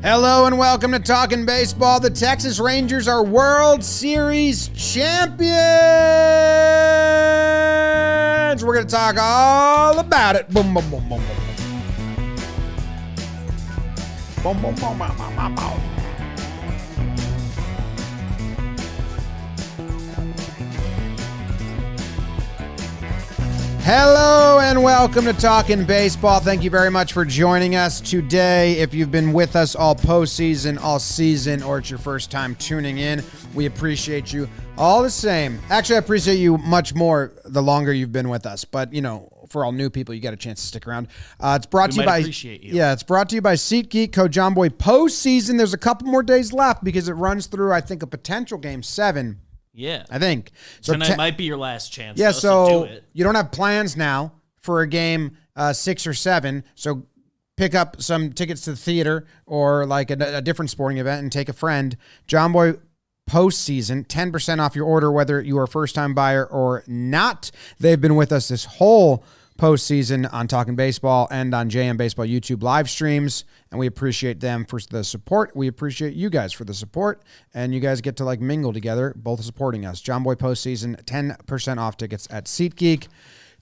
Hello and welcome to Talkin' Baseball. The Texas Rangers are World Series champions. We're going to talk all about it. Boom, boom, boom, boom, boom. Boom, boom, boom, boom, boom, boom, boom. Hello and welcome to Talkin' Baseball. Thank you very much for joining us today. If you've been with us all postseason, all season, or it's your first time tuning in, we appreciate you all the same. Actually, I appreciate you much more the longer you've been with us. But, you know, for all new people, you got a chance to stick around. It's brought to you by it's brought to you by SeatGeek, code JohnBoy. Postseason, there's a couple more days left because it runs through, I think, a potential game 7. Yeah. I think. So tonight might be your last chance. Yeah, so do it. You don't have plans now for a game 6 or 7, so pick up some tickets to the theater or like a different sporting event and take a friend. JohnBoy postseason, 10% off your order, whether you are a first-time buyer or not. They've been with us this whole postseason on Talkin' Baseball and on JM Baseball YouTube live streams, and we appreciate them for the support. We appreciate you guys for the support, and you guys get to like mingle together, both supporting us. JohnBoy postseason, 10% off tickets at SeatGeek.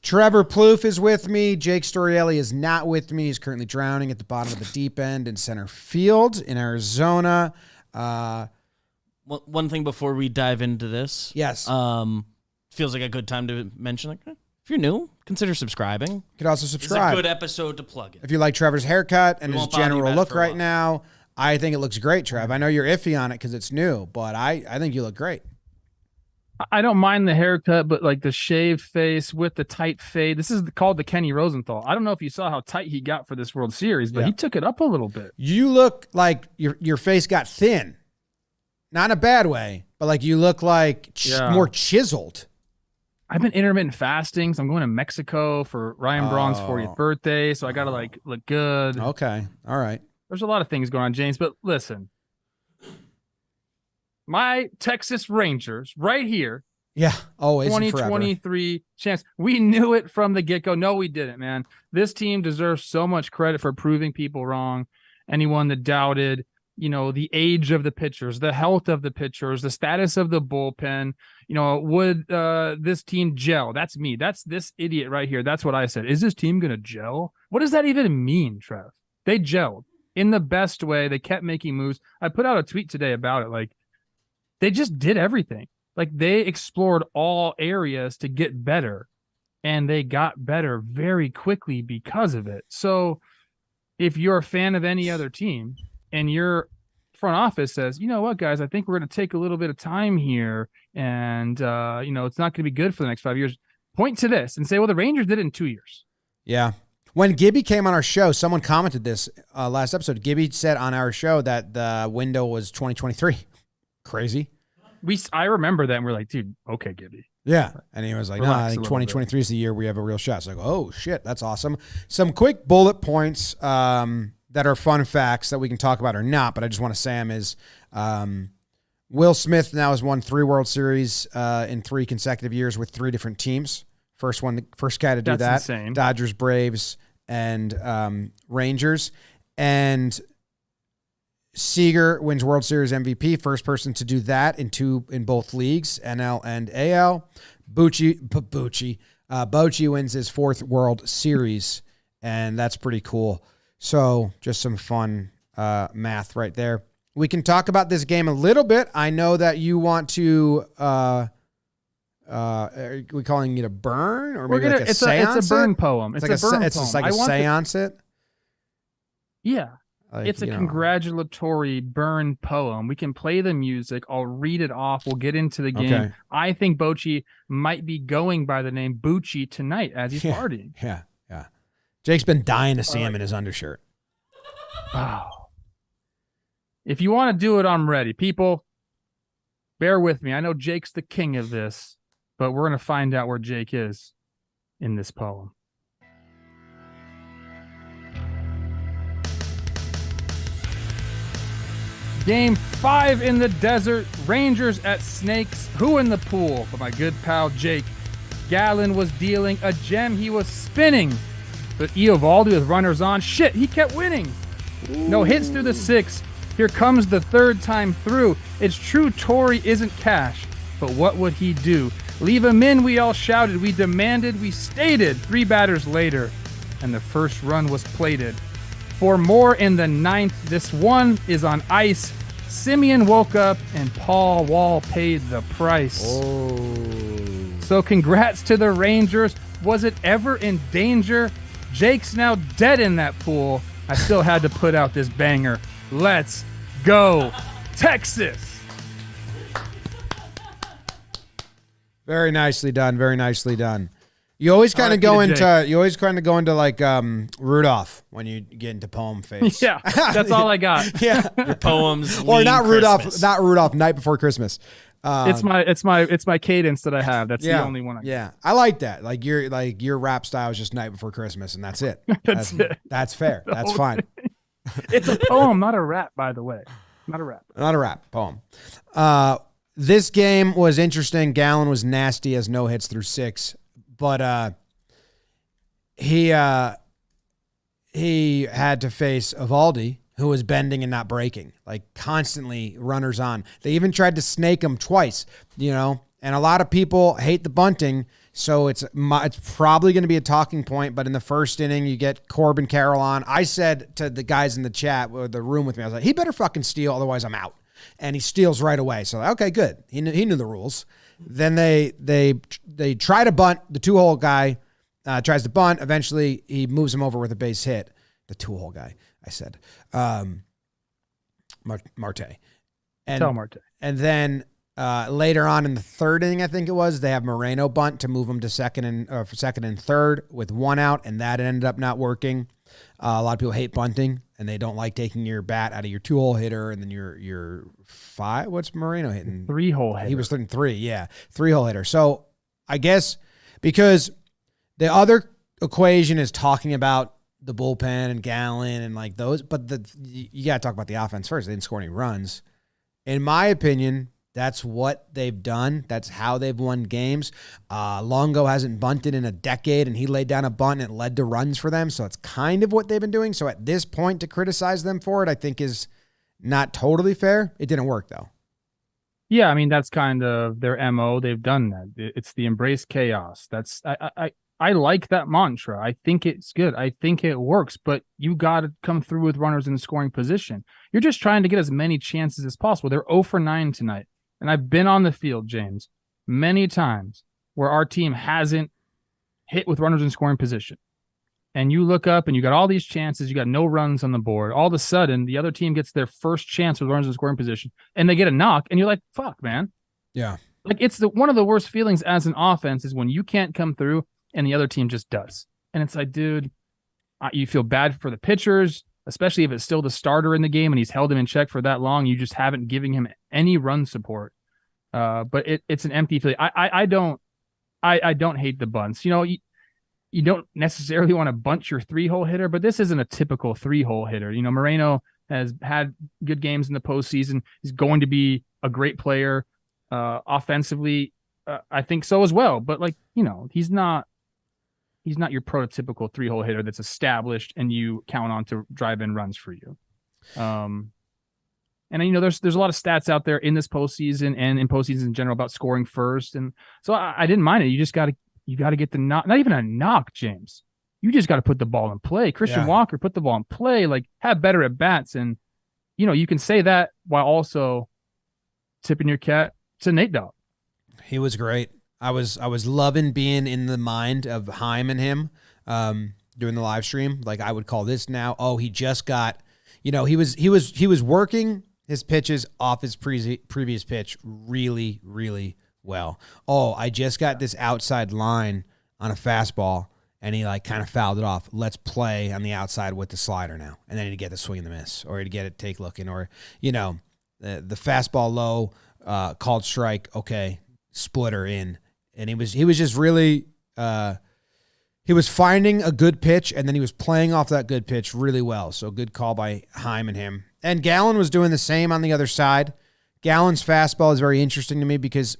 Trevor Plouffe is with me. Jake Storielli is not with me. He's currently drowning at the bottom of the deep end in center field in Arizona. One thing before we dive into this. Yes. Feels like a good time to mention, like, if you're new, consider subscribing. You could also subscribe. It's a good episode to plug in. If you like Trevor's haircut and his general look right now, I think it looks great, Trev. I know you're iffy on it because it's new, but I think you look great. I don't mind the haircut, but like the shaved face with the tight fade. This is called the Kenny Rosenthal. I don't know if you saw how tight he got for this World Series, but he took it up a little bit. You look like your face got thin. Not in a bad way, but like you look like more chiseled. I've been intermittent fasting, so I'm going to Mexico for Ryan Braun's 40th birthday, so I got to like look good. Okay. All right. There's a lot of things going on, James, but listen. My Texas Rangers right here. Yeah, always 2023 chance. We knew it from the get-go. No, we didn't, man. This team deserves so much credit for proving people wrong. Anyone that doubted, you know, the age of the pitchers, the health of the pitchers, the status of the bullpen, you know, would this team gel? That's me. That's this idiot right here. That's what I said. Is this team going to gel? What does that even mean, Trev? They gelled in the best way. They kept making moves. I put out a tweet today about it. Like, they just did everything. Like, they explored all areas to get better, and they got better very quickly because of it. So if you're a fan of any other team and your front office says, you know what, guys, I think we're going to take a little bit of time here, and, you know, it's not going to be good for the next 5 years, point to this and say, well, the Rangers did it in 2 years. Yeah. When Gibby came on our show, someone commented this last episode. Gibby said on our show that the window was 2023. Crazy. I remember that, and we're like, dude, okay, Gibby. Yeah. And he was like, no, I think 2023 is the year we have a real shot. It's like, oh, shit, that's awesome. Some quick bullet points that are fun facts that we can talk about or not, but I just want to say them is Will Smith now has won 3 World Series in 3 consecutive years with 3 different teams. First guy to do That's that. insane. Dodgers, Braves, and Rangers. And Seager wins World Series MVP, first person to do that in both leagues, NL and AL. Bochy wins his 4th World Series, and that's pretty cool. So just some fun math right there. We can talk about this game a little bit. I know that you want to. Are we calling it a burn or maybe like a seance? It's a burn poem. It's just like a seance. Yeah. Like, it's a congratulatory burn poem. We can play the music. I'll read it off. We'll get into the game. Okay. I think Bochy might be going by the name Bucci tonight as he's partying. Yeah. Jake's been dying to see him in his undershirt. Wow. If you want to do it, I'm ready. People, bear with me. I know Jake's the king of this, but we're going to find out where Jake is in this poem. Game 5 in the desert. Rangers at Snakes. Who in the pool? For my good pal Jake. Gallen was dealing a gem. He was spinning. But Eovaldi with runners on. Shit, he kept winning. No hits through the 6. Here comes the third time through. It's true Torrey isn't cash, but what would he do? Leave him in, we all shouted. We demanded, we stated. 3 batters later, and the first run was plated. For more in the 9th, this one is on ice. Semien woke up, and Paul Wall paid the price. Oh. So congrats to the Rangers. Was it ever in danger? Jake's now dead in that pool. I still had to put out this banger. Let's go, Texas! Very nicely done. Very nicely done. You always kind of go into like Rudolph when you get into poem phase. Yeah, that's all I got. Yeah, Your poems, or not Rudolph, Christmas. not Rudolph. Night Before Christmas. It's my cadence that I have. That's the only one I got. Yeah, I like that. Like your rap style is just Night Before Christmas, and that's it. That's it. That's fair. That's fine. It's a poem, not a rap, by the way. Not a rap. Not a rap, poem. This game was interesting. Gallen was nasty as no hits through 6, but he had to face Eovaldi, who was bending and not breaking, like constantly runners on. They even tried to snake him twice, and a lot of people hate the bunting, so it's probably going to be a talking point. But in the first inning, you get Corbin Carroll on. I said to the guys in the chat, or the room with me, I was like, he better fucking steal, otherwise I'm out. And he steals right away. So, okay, good. He knew the rules. Then they try to bunt. The 2-hole guy tries to bunt. Eventually, he moves him over with a base hit. The 2-hole guy, I said. Marte. Tell Marte. And then later on in the 3rd inning, I think it was, they have Moreno bunt to move him to second and third with 1 out, and that ended up not working. A lot of people hate bunting, and they don't like taking your bat out of your 2-hole hitter, and then your 5. What's Moreno hitting? 3-hole hitter. He was hitting 3, yeah, 3-hole hitter. So I guess because the other equation is talking about the bullpen and Gallen and like those, but you got to talk about the offense first. They didn't score any runs. In my opinion, that's what they've done. That's how they've won games. Longo hasn't bunted in a decade, and he laid down a bunt, and it led to runs for them. So it's kind of what they've been doing. So at this point, to criticize them for it, I think is not totally fair. It didn't work, though. Yeah, I mean, that's kind of their MO. They've done that. It's the embrace chaos. That's I like that mantra. I think it's good. I think it works, but you got to come through with runners in the scoring position. You're just trying to get as many chances as possible. They're 0 for 9 tonight. And I've been on the field, James, many times where our team hasn't hit with runners in scoring position. And you look up and you got all these chances, you got no runs on the board. All of a sudden, the other team gets their first chance with runners in scoring position, and they get a knock, and you're like, fuck, man. Yeah. Like, it's one of the worst feelings as an offense is when you can't come through and the other team just does. And it's like, dude, you feel bad for the pitchers, especially if it's still the starter in the game and he's held him in check for that long. You just haven't given him any run support. But it's an empty feeling. I don't hate the bunts. You don't necessarily want to bunt your 3-hole hitter, but this isn't a typical 3-hole hitter. Moreno has had good games in the postseason. He's going to be a great player offensively. I think so as well. But he's not your prototypical 3-hole hitter that's established and you count on to drive in runs for you. And there's a lot of stats out there in this postseason and in postseasons in general about scoring first. And so I didn't mind it. You just got to get the knock, not even a knock, James. You just got to put the ball in play. Christian Walker, put the ball in play, have better at bats. And, you can say that while also tipping your cap to Nate Dogg. He was great. I was loving being in the mind of Heim and him doing the live stream. Like, I would call this now. Oh, he just got, he was working his pitches off his previous pitch really, really well. Oh, I just got this outside line on a fastball, and he kind of fouled it off. Let's play on the outside with the slider now. And then he'd get the swing and the miss, or he'd get it take looking, or, the fastball low, called strike. Okay. Splitter in. And he was just really, he was finding a good pitch, and then he was playing off that good pitch really well. So good call by Heim and him. And Gallen was doing the same on the other side. Gallen's fastball is very interesting to me because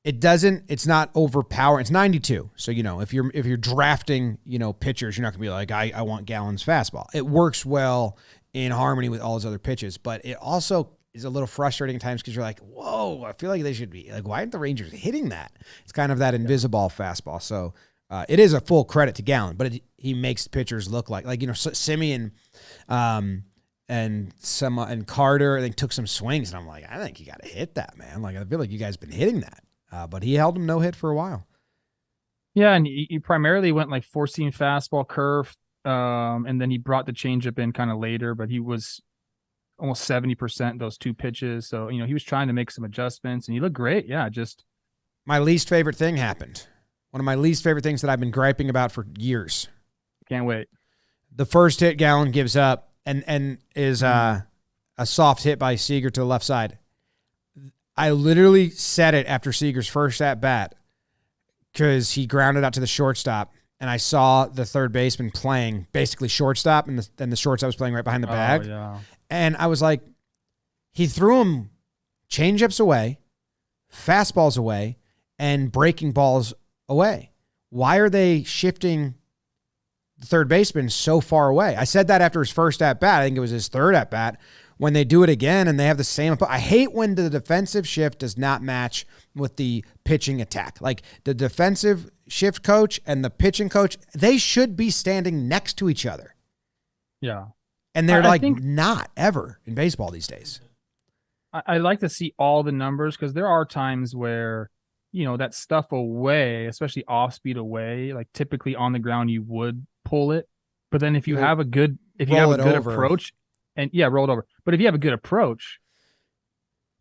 it's not overpowering. It's 92. So, if you're drafting, pitchers, you're not gonna be like, I want Gallen's fastball. It works well in harmony with all his other pitches. But it also is a little frustrating at times because you're like, whoa, I feel like they should be like, why aren't the Rangers hitting that? It's kind of that invisible fastball. So it is a full credit to Gallen, but he makes pitchers look like Semien and Carter, I think, took some swings, and I'm like, I think you got to hit that, man. Like, I feel like you guys been hitting that, but he held him no hit for a while. Yeah, and he primarily went like 4-seam fastball curve, and then he brought the changeup in kind of later, but he was almost 70% those two pitches. So, he was trying to make some adjustments, and he looked great. Yeah, just my least favorite thing happened. One of my least favorite things that I've been griping about for years. Can't wait. The first hit Gallen gives up and is a soft hit by Seager to the left side. I literally said it after Seager's first at-bat because he grounded out to the shortstop, and I saw the third baseman playing basically shortstop, and the shortstop was playing right behind the bag. Yeah. And I was like, he threw him changeups away, fastballs away, and breaking balls away. Why are they shifting the third baseman so far away? I said that after his first at-bat. I think it was his third at-bat. When they do it again and they have the same... I hate when the defensive shift does not match with the pitching attack. Like, the defensive shift coach and the pitching coach, they should be standing next to each other. Yeah. And they're not ever in baseball these days. I like to see all the numbers because there are times where, that stuff away, especially off speed away, like typically on the ground, you would pull it. But then if you have a good, approach roll it over. But if you have a good approach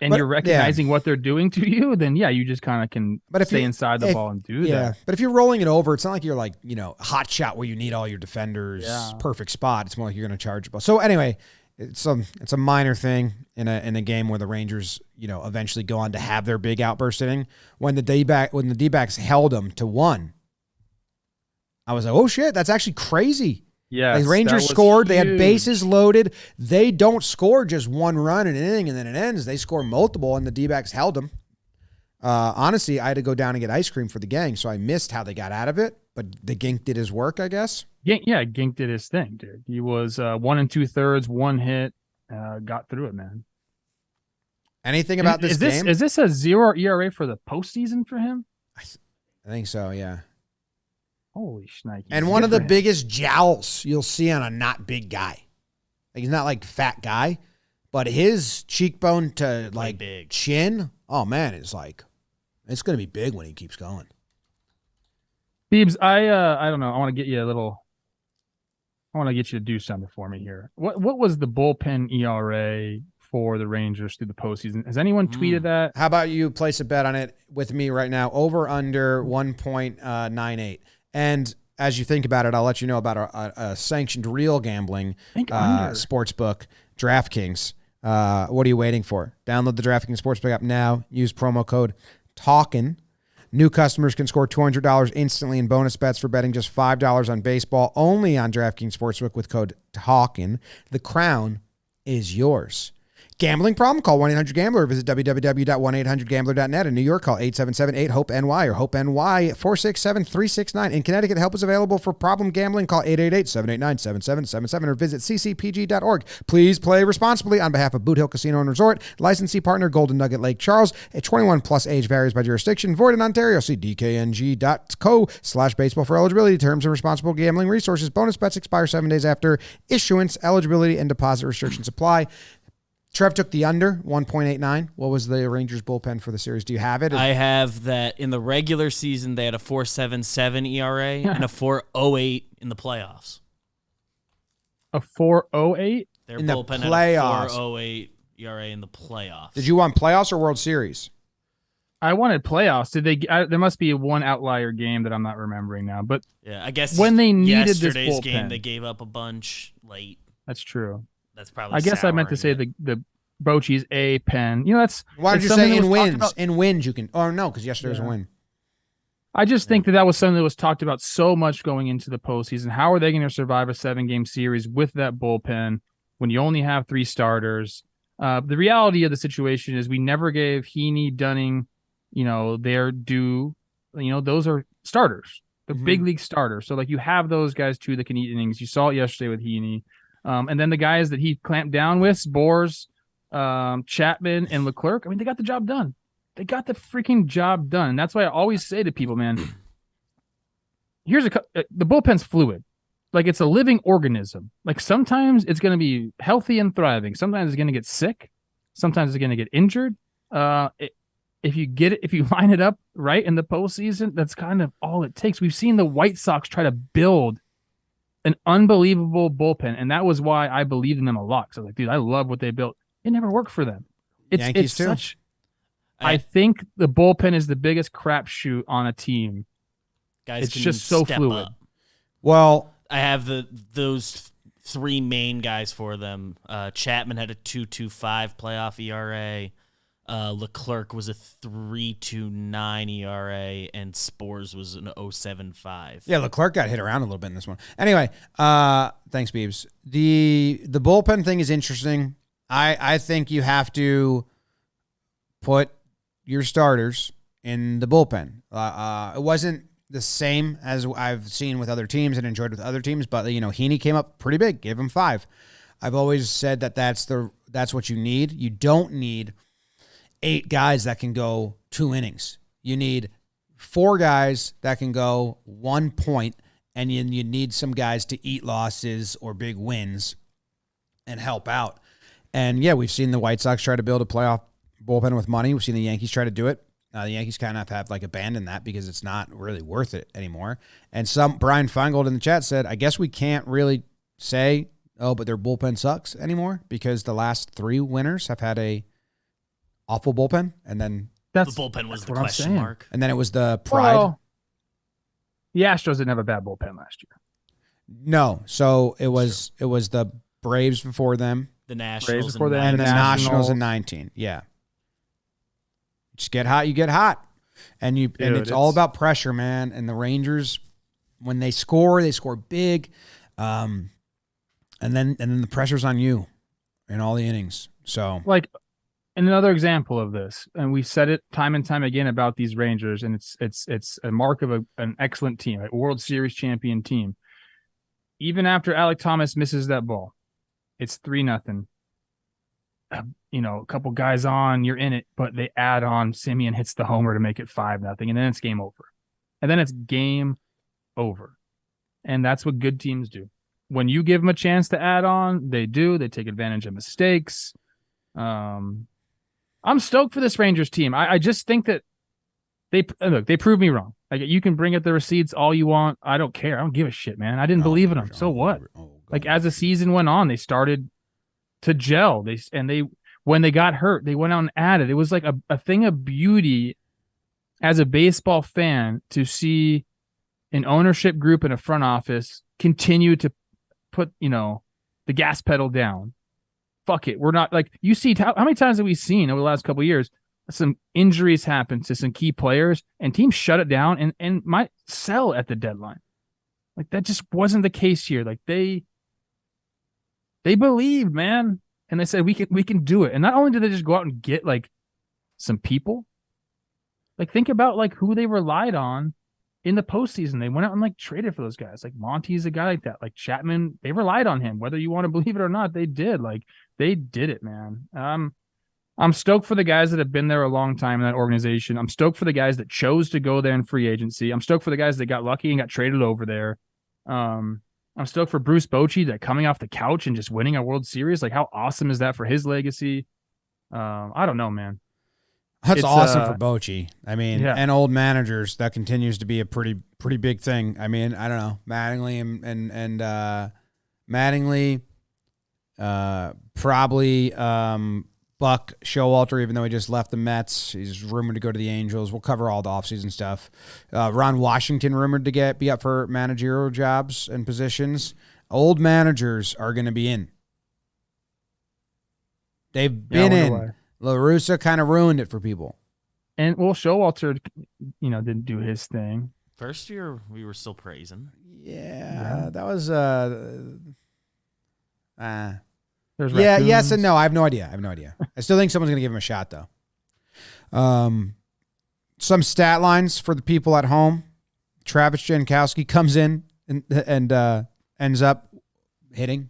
and you're recognizing what they're doing to you, then you just kind of can stay inside the ball and do that. But if you're rolling it over, it's not like you're like, hot shot where you need all your defenders, perfect spot. It's more like you're going to charge the ball. So anyway, it's a minor thing in a game where the Rangers, eventually go on to have their big outburst inning. When the D-backs held them to 1, I was like, oh shit, that's actually crazy. Yeah, the Rangers scored. Huge. They had bases loaded. They don't score just one run in an inning and then it ends. They score multiple, and the D-backs held them. Honestly, I had to go down and get ice cream for the gang, so I missed how they got out of it. But the Gink did his work, I guess. Gink did his thing, dude. He was 1 2/3, 1 hit, got through it, man. Anything about this game? Is this a 0 ERA for the postseason for him? I think so, yeah. Holy shnikes. And one of the biggest jowls you'll see on a not big guy. Like, he's not like fat guy, but his cheekbone to like big chin, oh man, it's going to be big when he keeps going. Beebs, I don't know. I want to get you to do something for me here. What was the bullpen ERA for the Rangers through the postseason? Has anyone tweeted that? How about you place a bet on it with me right now? Over under 1.98. And as you think about it, I'll let you know about a sanctioned real gambling sports book, DraftKings. What are you waiting for? Download the DraftKings Sportsbook app now. Use promo code Talkin. New customers can score $200 instantly in bonus bets for betting just $5 on baseball, only on DraftKings Sportsbook with code Talkin. The crown is yours. Gambling problem? Call 1-800-GAMBLER or visit www.1800gambler.net. In New York, call 877-8-HOPE-NY or HOPE-NY 467-369. In Connecticut, help is available for problem gambling. Call 888-789-7777 or visit ccpg.org. Please play responsibly on behalf of Boot Hill Casino and Resort. Licensee partner, Golden Nugget Lake Charles. A 21-plus age varies by jurisdiction. Void in Ontario. See dkng.co/baseball for eligibility, terms, and responsible gambling resources. Bonus bets expire 7 days after issuance. Eligibility and deposit restrictions apply. Trev took the under, 1.89. What was the Rangers bullpen for the series? Do you have it? I have that in the regular season, they had a 4.77 ERA and a 4.08 in the playoffs. A 4.08? Their in bullpen the playoffs. Had a 4.08 ERA in the playoffs. Did you want playoffs or World Series? I wanted playoffs. Did they? There must be one outlier game that I'm not remembering now. But yeah, I guess when they needed yesterday's this bullpen, game, they gave up a bunch late. That's true. That's probably. I guess I meant to say the Bochy's a pen. That's why did you say in wins? In wins, you can. Oh no, because yesterday was a win. I just think that was something that was talked about so much going into the postseason. How are they going to survive a 7-game series with that bullpen when you only have 3 starters? The reality of the situation is we never gave Heaney, Dunning, their due. Those are starters, the big league starters. So you have those guys too that can eat innings. You saw it yesterday with Heaney. And then the guys that he clamped down with, Spores, Chapman, and Leclerc, I mean, they got the job done. They got the freaking job done. And that's why I always say to people, man, the bullpen's fluid. Like, it's a living organism. Like, sometimes it's going to be healthy and thriving. Sometimes it's going to get sick. Sometimes it's going to get injured. If you line it up right in the postseason, that's kind of all it takes. We've seen the White Sox try to build an unbelievable bullpen, and that was why I believed in them a lot. So, like, dude, I love what they built. It never worked for them. Yankees too. I think the bullpen is the biggest crapshoot on a team. Guys, it's can just so step fluid. up. Well, I have those three main guys for them. Chapman had a 2.25 playoff ERA. Leclerc was a 3.29 ERA, and Spores was an 0.75. yeah, Leclerc got hit around a little bit in this one. Anyway, thanks, Beebs. The bullpen thing is interesting. I think you have to put your starters in the bullpen. It wasn't the same as I've seen with other teams and enjoyed with other teams, but Heaney came up pretty big, gave him 5. I've always said that's what you need. You don't need 8 guys that can go 2 innings. You need 4 guys that can go 1 point, and you need some guys to eat losses or big wins and help out. And yeah, we've seen the White Sox try to build a playoff bullpen with money. We've seen the Yankees try to do it. The Yankees kind of have like abandoned that because it's not really worth it anymore. And Brian Feingold in the chat said, I guess we can't really say, oh, but their bullpen sucks anymore because the last 3 winners have had a awful bullpen. And then the bullpen was the question mark. And then it was the pride. Well, the Astros didn't have a bad bullpen last year. No. So it was the Braves before them. The Nationals before them, And the Nationals. Nationals in 19. Yeah. Just get hot, you get hot. And it's all about pressure, man. And the Rangers, when they score big. And then the pressure's on you in all the innings. So Like, and another example of this, and we've said it time and time again about these Rangers, and it's a mark of an excellent team, a World Series champion team. Even after Alek Thomas misses that ball, it's 3-0. A couple guys on, you're in it, but they add on. Semien hits the homer to make it 5-0, and then it's game over. And then it's game over. And that's what good teams do. When you give them a chance to add on, they do. They take advantage of mistakes. I'm stoked for this Rangers team. I just think that they proved me wrong. Like, you can bring up the receipts all you want. I don't care. I don't give a shit, man. I didn't believe in them. So what? Like, as the season went on, they started to gel. When they got hurt, they went out and added. It was like a thing of beauty as a baseball fan to see an ownership group and a front office continue to put, the gas pedal down. Fuck it. We're not like, you see, how many times have we seen over the last couple of years some injuries happen to some key players and teams shut it down and might sell at the deadline? Like, that just wasn't the case here. Like, they believed, man. And they said, we can do it. And not only did they just go out and get like some people, like, think about like who they relied on in the postseason. They went out and like traded for those guys. Like, Monty's a guy like that. Like, Chapman, they relied on him. Whether you want to believe it or not, they did. Like, they did it, man. I'm stoked for the guys that have been there a long time in that organization. I'm stoked for the guys that chose to go there in free agency. I'm stoked for the guys that got lucky and got traded over there. I'm stoked for Bruce Bochy that coming off the couch and just winning a World Series. Like, how awesome is that for his legacy? I don't know, man. That's awesome for Bochy. I mean, yeah. And old managers, that continues to be a pretty big thing. I mean, I don't know, Mattingly and Mattingly, probably Buck Showalter, even though he just left the Mets. He's rumored to go to the Angels. We'll cover all the offseason stuff. Ron Washington rumored to be up for managerial jobs and positions. Old managers are going to be in. They've been in. Why. La Russa kind of ruined it for people. And, well, Showalter, didn't do his thing. First year, we were still praising. Yeah. That was Raccoons. yes and no. I have no idea. I still think someone's going to give him a shot, though. Some stat lines for the people at home. Travis Jankowski comes in and ends up hitting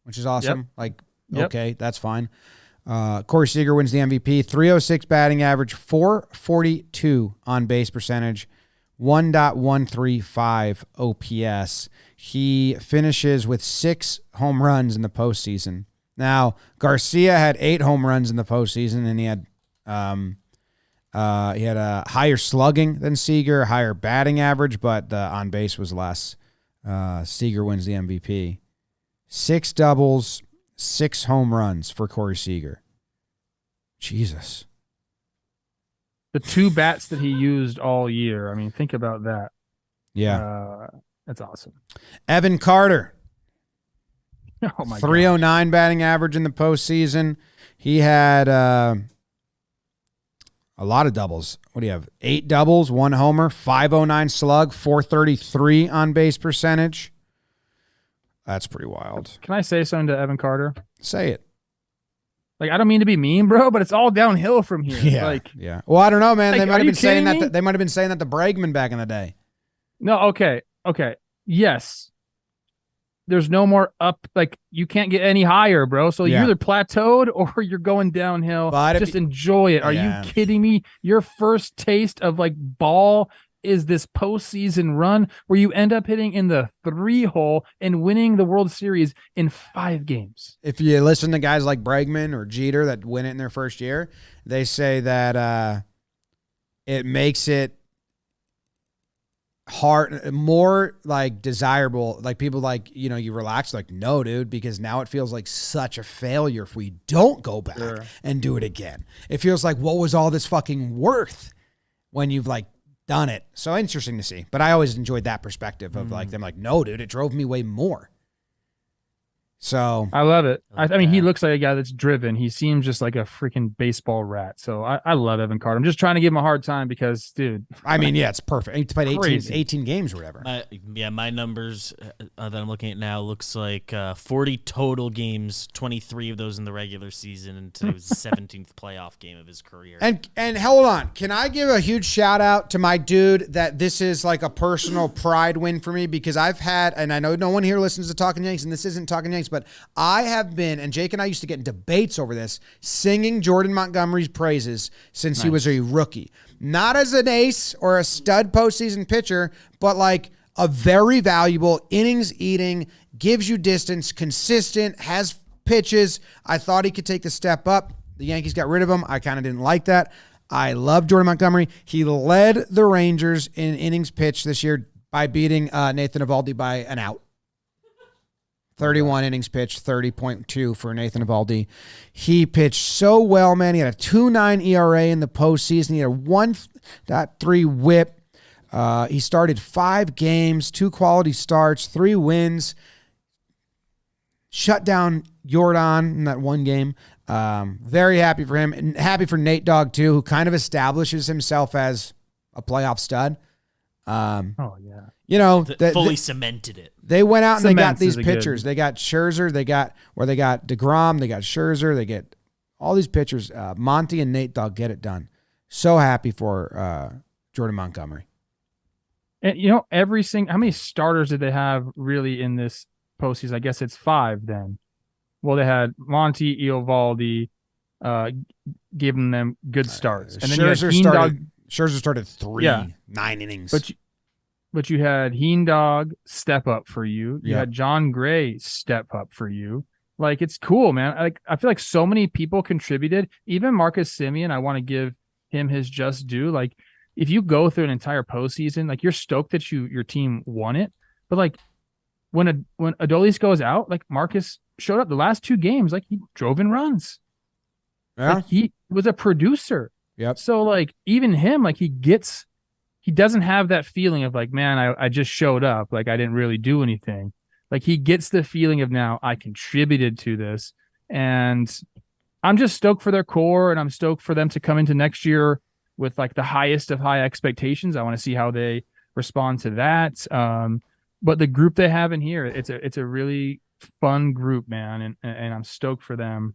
which is awesome. Yep. Okay, that's fine. Corey Seager wins the MVP. 306 batting average, 442 on base percentage, 1.135 OPS. He finishes with 6 home runs in the postseason. Now, Garcia had 8 home runs in the postseason, and he had a higher slugging than Seager, higher batting average, but the on base was less. Seager wins the MVP. 6 doubles, 6 home runs for Corey Seager. Jesus. The 2 bats that he used all year. I mean, think about that. Yeah. That's awesome. Evan Carter. Oh my 309 batting average in the postseason. He had a lot of doubles. What do you have? 8 doubles, 1 homer, 509 slug, 433 on base percentage. That's pretty wild. Can I say something to Evan Carter? Say it. Like, I don't mean to be mean, bro, but it's all downhill from here. Yeah. Yeah. Well, I don't know, man. Like, They might are have you been saying kidding me? that. They might have been saying that to Bregman back in the day. No, okay. Yes. There's no more up. Like, you can't get any higher, bro. So Yeah. you're either plateaued or you're going downhill. But if Just enjoy it. Are Yeah. you kidding me? Your first taste of like ball is this postseason run where you end up hitting in the 3 hole and winning the World Series in 5 games. If you listen to guys like Bregman or Jeter that win it in their first year, they say that it makes it hard, more like desirable. Like people like, you relax, like, no, dude, because now it feels like such a failure if we don't go back and do it again. It feels like, what was all this fucking worth when you've like done it? So interesting to see. But I always enjoyed that perspective of like them like, no, dude, it drove me way more. So I love it. I like I mean, he that. looks like a guy that's driven. He seems just like a freaking baseball rat. So I love Evan Carter. I'm just trying to give him a hard time because, dude. I mean, yeah, it's perfect. He played crazy. 18 games or whatever. My numbers that I'm looking at now looks like 40 total games, 23 of those in the regular season, and today was the 17th playoff game of his career. And hold on, can I give a huge shout out to my dude that this is like a personal pride win for me, because I've had, and I know no one here listens to Talkin' Yanks, and this isn't Talkin' Yanks, but I have been, and Jake and I used to get in debates over this, singing Jordan Montgomery's praises since he was a rookie. Not as an ace or a stud postseason pitcher, but like a very valuable innings eating, gives you distance, consistent, has pitches. I thought he could take the step up. The Yankees got rid of him. I kind of didn't like that. I love Jordan Montgomery. He led the Rangers in innings pitched this year by beating Nathan Eovaldi by an out. 31 innings pitched, 30.2 for Nathan Eovaldi. He pitched so well, man. He had a 2.9 ERA in the postseason. He had a 1.3 whip. He started 5 games, 2 quality starts, 3 wins. Shut down Jordan in that 1 game. Very happy for him. And happy for Nate Dogg, too, who kind of establishes himself as a playoff stud. Oh, yeah. Fully cemented it. They went out and they got Cements these is a pitchers. They got Scherzer. They got DeGrom. They got Scherzer. They get all these pitchers. Monty and Nate Dogg get it done. So happy for Jordan Montgomery. And how many starters did they have really in this postseason? I guess it's 5 then. Well, they had Monty, Eovaldi, giving them good starts. And then Scherzer started 9 innings. But you had Heendog step up for you. You Yeah. had John Gray step up for you. Like, it's cool, man. I feel like so many people contributed. Even Marcus Semien, I want to give him his just due. Like, if you go through an entire postseason, like, you're stoked that your team won it. But like when Adolis goes out, like, Marcus showed up the last 2 games, like, he drove in runs. Yeah. Like, he was a producer. Yep. So like, even him, like, he doesn't have that feeling of like, man, I just showed up. Like, I didn't really do anything. Like, he gets the feeling of, now I contributed to this. And I'm just stoked for their core, and I'm stoked for them to come into next year with like the highest of high expectations. I want to see how they respond to that. But the group they have in here, it's a really fun group, man. And I'm stoked for them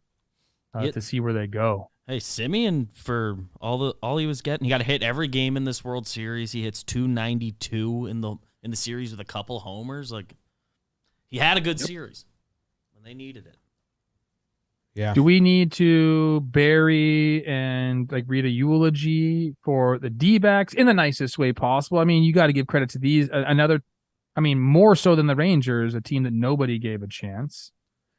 to see where they go. Hey, Semien, for all he was getting, he got a hit every game in this World Series. He hits 292 in the series with a couple homers. Like, he had a good series. when they needed it. Yeah. Do we need to bury and like read a eulogy for the D-backs in the nicest way possible? I mean, you got to give credit to these. More so than the Rangers, a team that nobody gave a chance.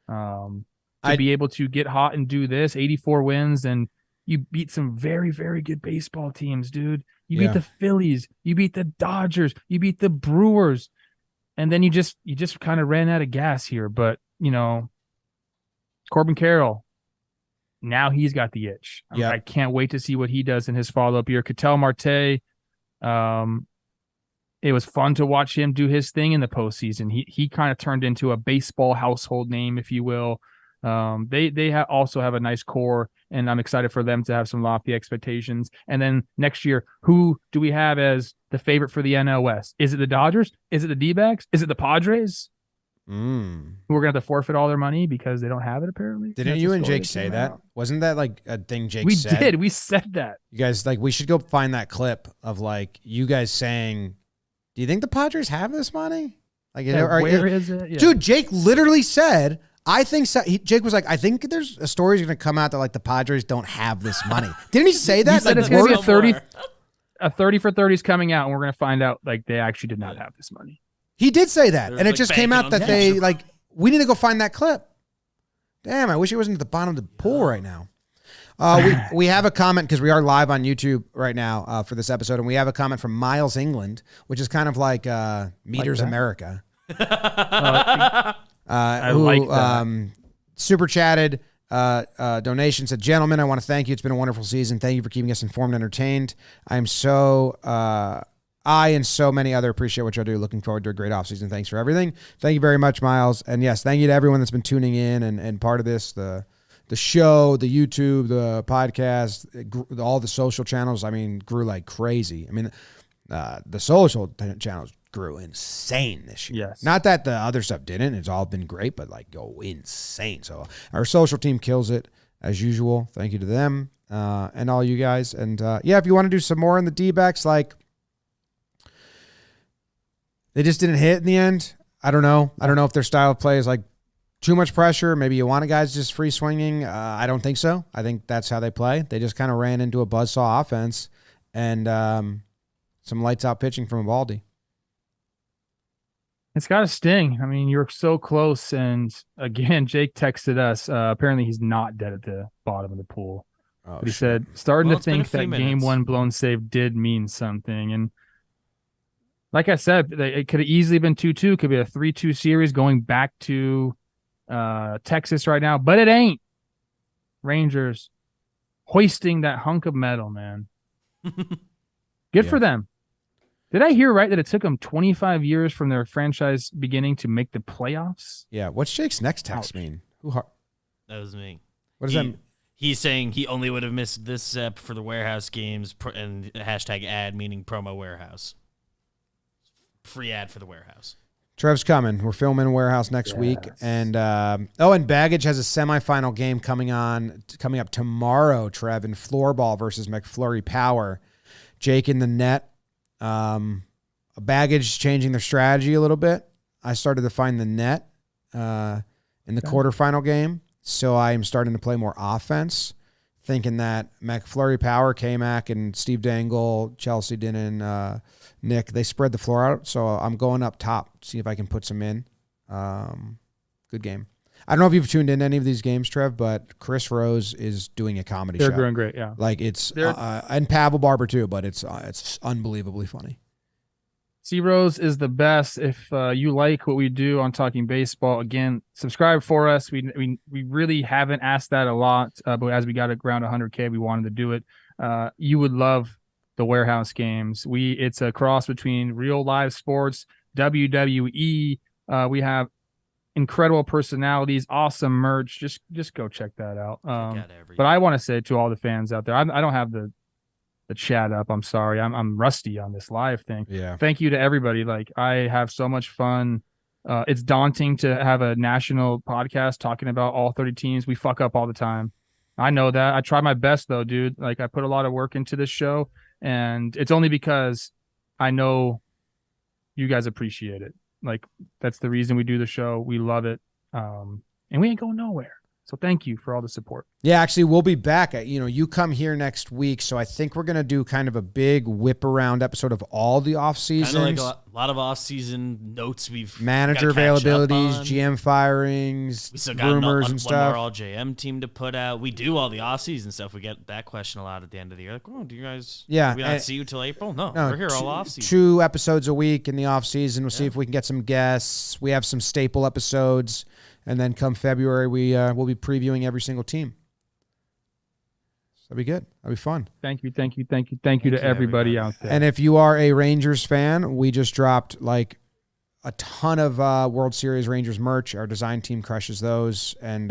To be able to get hot and do this, 84 wins, and you beat some very, very good baseball teams, dude. You beat the Phillies, you beat the Dodgers, you beat the Brewers, and then you just kind of ran out of gas here. But Corbin Carroll, now he's got the itch. Yep. I can't wait to see what he does in his follow-up year. Ketel Marte, it was fun to watch him do his thing in the postseason. He kind of turned into a baseball household name, if you will. They also have a nice core, and I'm excited for them to have some lofty expectations. And then next year, who do we have as the favorite for the NL West? Is it the Dodgers? Is it the D-backs? Is it the Padres? Who are going to have to forfeit all their money because they don't have it, apparently? Didn't you and Jake say that? Out. Wasn't that like a thing Jake we said? We did. We said that. You guys, we should go find that clip of you guys saying, do you think the Padres have this money? Where is it? Yeah. Dude, Jake literally said, I think so. Jake was like, I think there's a story going to come out that the Padres don't have this money. Didn't he say that? He said it's going to be a 30 for 30 is coming out, and we're going to find out they actually did not have this money. He did say that, and it just came out that we need to go find that clip. Damn, I wish it wasn't at the bottom of the pool right now. We have a comment because we are live on YouTube right now for this episode, and we have a comment from Miles England, which is kind of like Meters America. I like that. Super chatted donation, said, gentlemen, I want to thank you. It's been a wonderful season. Thank you for keeping us informed and entertained. I and so many other appreciate what y'all do. Looking forward to a great offseason. Thanks for everything. Thank you very much, Miles. And yes, thank you to everyone that's been tuning in and part of this, the show, the YouTube, the podcast, all the social channels, grew like crazy. The social channels grew insane this year. Yes. Not that the other stuff didn't. It's all been great, but insane. So our social team kills it as usual. Thank you to them and all you guys. And if you want to do some more in the D-backs, they just didn't hit in the end. I don't know. I don't know if their style of play is too much pressure. Maybe you want a guys just free swinging. I don't think so. I think that's how they play. They just kind of ran into a buzzsaw offense and some lights out pitching from Eovaldi. It's got to sting. You're so close. And again, Jake texted us. Apparently he's not dead at the bottom of the pool. Oh, but he said, starting to think that minutes. game one blown save did mean something. And like I said, it could have easily been 2-2. Could be a 3-2 series going back to Texas right now, but it ain't. Rangers hoisting that hunk of metal, man. Good for them. Did I hear right that it took them 25 years from their franchise beginning to make the playoffs? Yeah. What's Jake's next text mean? That was me. What does that mean? He's saying he only would have missed this step for the warehouse games and #ad meaning promo warehouse. Free ad for the warehouse. Trev's coming. We're filming Warehouse next week. And and Baggage has a semifinal game coming up tomorrow, Trev, in floorball versus McFlurry Power. Jake in the net. Baggage changing their strategy a little bit. I started to find the net in the quarterfinal game. So I am starting to play more offense, thinking that McFlurry Power, K-Mac, and Steve Dangle, Chelsea Dinnan, Nick, they spread the floor out. So I'm going up top, see if I can put some in. Good game. I don't know if you've tuned in to any of these games, Trev, but Chris Rose is doing a comedy show. They're doing great, yeah. And Pavel Barber too, but it's unbelievably funny. C-Rose is the best. If you like what we do on Talking Baseball, again, subscribe for us. We really haven't asked that a lot, but as we got around 100K, we wanted to do it. You would love the Warehouse games. It's a cross between real live sports, WWE. We have incredible personalities, awesome merch. Just go check that out. But I want to say to all the fans out there, I don't have the chat up. I'm sorry. I'm rusty on this live thing. Yeah. Thank you to everybody. I have so much fun. It's daunting to have a national podcast talking about all 30 teams. We fuck up all the time. I know that. I try my best though, dude. I put a lot of work into this show, and it's only because I know you guys appreciate it. That's the reason we do the show. We love it. and we ain't going nowhere. So thank you for all the support. Yeah, actually, we'll be back. You come here next week, so I think we're going to do kind of a big whip-around episode of all the off-seasons. Kind of like a lot of off-season notes we've manager availabilities, GM firings, we still got rumors and stuff. One more all-JM team to put out. We do all the off-season stuff. We get that question a lot at the end of the year. Like, oh, do you guys do we not see you till April? No, we're here all off-season. 2 episodes a week in the off-season. We'll see if we can get some guests. We have some staple episodes. And then come February, we'll be previewing every single team. So that'll be good. That'll be fun. Thank you to everybody out there. And if you are a Rangers fan, we just dropped like a ton of World Series Rangers merch. Our design team crushes those. And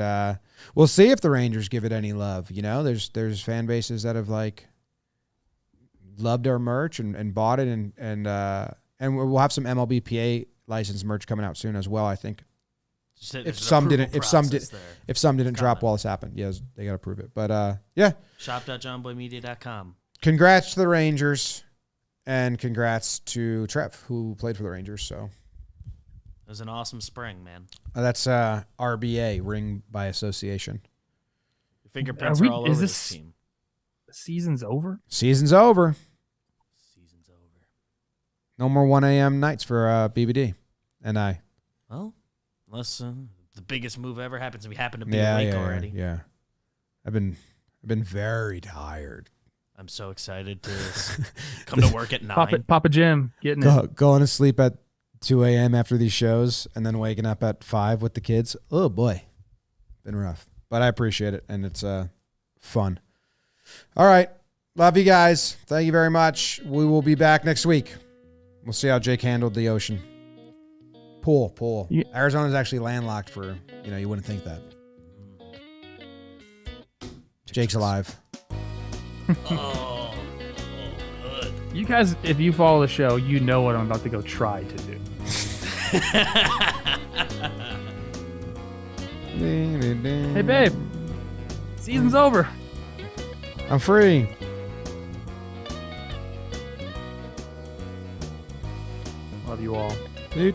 we'll see if the Rangers give it any love. There's fan bases that have like loved our merch and bought it. And we'll have some MLBPA licensed merch coming out soon as well, I think. If some didn't drop while this happened, yes, they got to prove it. But yeah, shop.johnboymedia.com. Congrats to the Rangers, and congrats to Trev, who played for the Rangers. So it was an awesome spring, man. That's RBA, ring by association. Your fingerprints are all over this team. The season's over. Season's over. No more 1 a.m. nights for BBD and I. Well. Unless the biggest move ever happens, we happen to be awake already. Yeah, I've been very tired. I'm so excited to come to work at 9. Papa Jim getting it. Going to sleep at 2 a.m. after these shows, and then waking up at 5 with the kids. Oh boy, been rough, but I appreciate it, and it's fun. All right, love you guys. Thank you very much. We will be back next week. We'll see how Jake handled the ocean. Pool. Yeah. Arizona's actually landlocked for, you wouldn't think that. Jake's alive. Oh, good. You guys, if you follow the show, you know what I'm about to go try to do. Hey, babe. Season's over. I'm free. Love you all. Do.